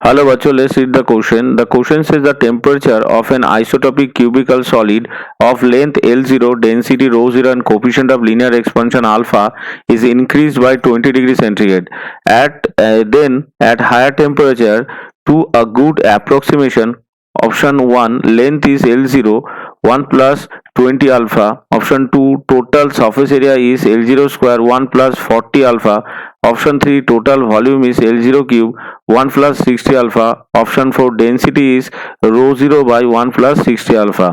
Hello बच्चों, let's read the question. The question says the temperature of an isotopic cubical solid of length L0, density ρ0 and coefficient of linear expansion alpha is increased by 20 degrees centigrade. At higher temperature, to a good approximation, option 1 length is L0 1 plus 20 alpha, option 2 total surface area is L0 square 1 plus 40 alpha, option 3 total volume is L0 cube 1 plus 60 alpha, option 4 density is rho zero by 1 plus 60 alpha.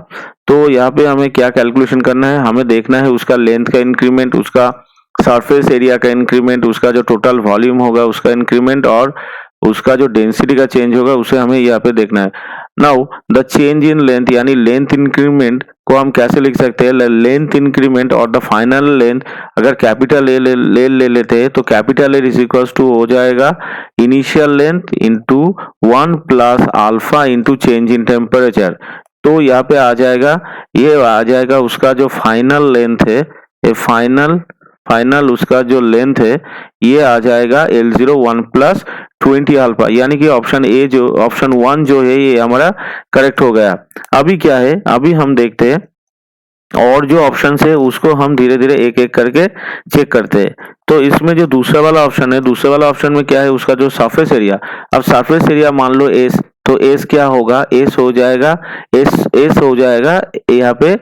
तो यहाँ पे हमें क्या calculation करना है, हमें देखना है उसका लेंथ का इंक्रीमेंट, उसका सरफेस एरिया का इंक्रीमेंट, उसका जो टोटल वॉल्यूम होगा उसका इंक्रीमेंट और उसका जो डेंसिटी का चेंज होगा उसे हमें यहाँ पे देखना है। Now the change in length यानी लेंथ इंक्रीमेंट को हम कैसे लिख सकते हैं, लेंथ इंक्रीमेंट और द फाइनल लेंथ अगर कैपिटल ले लेते हैं तो capital L is equal to हो जाएगा initial length into 1 plus alpha into change in temperature. तो यहाँ पे आ जाएगा, ये आ जाएगा उसका जो फाइनल लेंथ है, ये फाइनल उसका जो लेंथ है ये आ जाएगा L0 1 प्लस 20 अल्फा, यानी कि ऑप्शन 1 जो है ये हमारा करेक्ट हो गया। अभी क्या है, अभी हम देखते हैं और जो ऑप्शन है उसको हम धीरे धीरे एक एक करके चेक करते हैं। तो इसमें जो दूसरा वाला ऑप्शन है, दूसरे वाला ऑप्शन में क्या है, उसका जो सरफेस एरिया, अब सरफेस एरिया मान लो एस, तो एस क्या होगा, एस हो जाएगा एस हो जाएगा यहाँ पे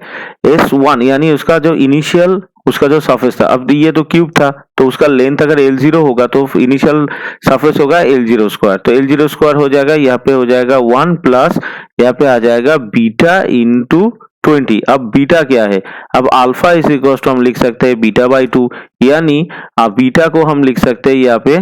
S1, यानी उसका जो इनिशियल उसका जो सरफेस था। अब ये तो क्यूब था तो उसका लेंथ अगर L0 होगा तो इनिशियल सरफेस होगा L0 स्क्वायर, तो L0 स्क्वायर हो जाएगा, यहाँ पे हो जाएगा 1 प्लस यहाँ पे आ जाएगा बीटा इंटू 20। अब बीटा क्या है, अब अल्फा इज इक्वल टू हम लिख सकते हैं बीटा बाई 2, यानी बीटा को हम लिख सकते हैं यहाँ पे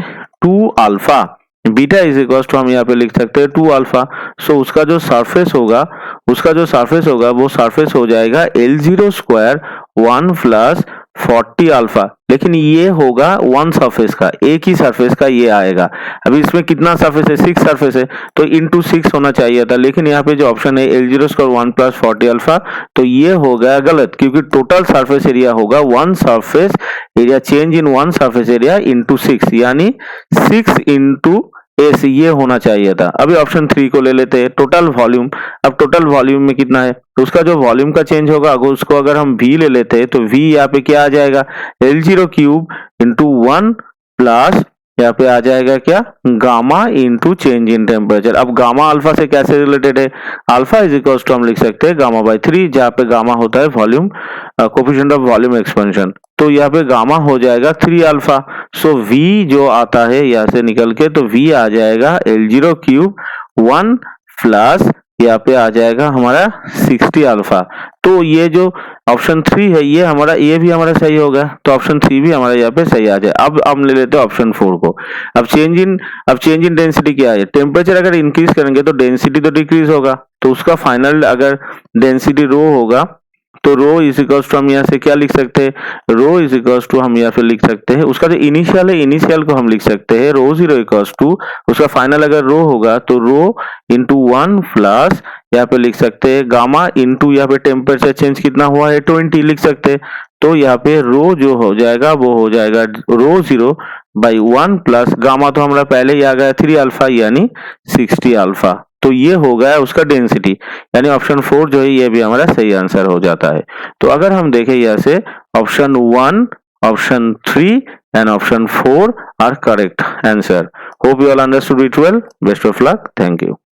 2 alpha, beta is equal to हम यहाँ पे लिख सकते हैं 2 अल्फा। सो उसका जो सरफेस होगा वो सरफेस हो जाएगा L0 स्क्वायर 1 प्लस 40 अल्फा, लेकिन ये होगा वन सरफेस का, एक ही सरफेस का ये आएगा। अभी इसमें कितना सरफेस है, 6 सरफेस है तो इंटू 6 होना चाहिए था, लेकिन यहाँ पे जो ऑप्शन है L0 स्क्वायर 1 प्लस 40 अल्फा, तो ये हो गया गलत, क्योंकि टोटल सरफेस एरिया होगा one surface area change in one surface area into 6, यानी 6 इंटू एस ये होना चाहिए था। अभी ऑप्शन 3 को ले लेते हैं, टोटल वॉल्यूम। अब टोटल वॉल्यूम में कितना है, तो उसका जो वॉल्यूम का चेंज होगा अगर उसको अगर हम V ले लेते हैं तो V यहाँ पे क्या आ जाएगा, L0 क्यूब इंटू 1 प्लस यहाँ पे आ जाएगा क्या, gamma into change in temperature. अब गामा अल्फा से कैसे रिलेटेड है, अल्फा इज इक्वल टू हम लिख सकते हैं गामा बाई 3, जहाँ पे गामा होता है volume coefficient of volume expansion, तो यहाँ पे गामा हो जाएगा 3 अल्फा। सो V जो आता है यहाँ से निकल के, तो V आ जाएगा L0 क्यूब 1 प्लस यहाँ पे आ जाएगा हमारा 60 अल्फा। तो ये जो ऑप्शन 3 है ये भी हमारा सही होगा, तो ऑप्शन 3 भी हमारा यहाँ पे सही आ जाए। अब हम ले लेते हैं ऑप्शन 4 को। अब चेंज इन डेंसिटी क्या है, टेम्परेचर अगर इंक्रीज करेंगे तो डेंसिटी तो डिक्रीज होगा, तो उसका फाइनल अगर डेंसिटी रो होगा तो रो इज इक्वल टू हम यहाँ से क्या लिख सकते हैं, रो इज इक्वल टू हम यहाँ पे लिख सकते हैं उसका जो इनिशियल है, इनिशियल को हम लिख सकते हैं रो जीरो इक्वल टू उसका फाइनल अगर रो होगा तो रो इंटू 1 प्लस यहाँ पे लिख सकते हैं गामा इंटू यहाँ पे टेम्परेचर चेंज कितना हुआ है 20 लिख सकते हैं। तो यहाँ पे रो जो हो जाएगा वो हो जाएगा रो जीरो बाई 1 प्लस गामा तो हमारा पहले ही आ गया 3 अल्फा यानी 60 अल्फा। तो ये हो गया उसका डेंसिटी, यानी ऑप्शन 4 जो है ये भी हमारा सही आंसर हो जाता है। तो अगर हम देखें यहाँ से option 1, option 3 and option 4 are correct answer. Hope you all understood it well. Best of luck, thank you.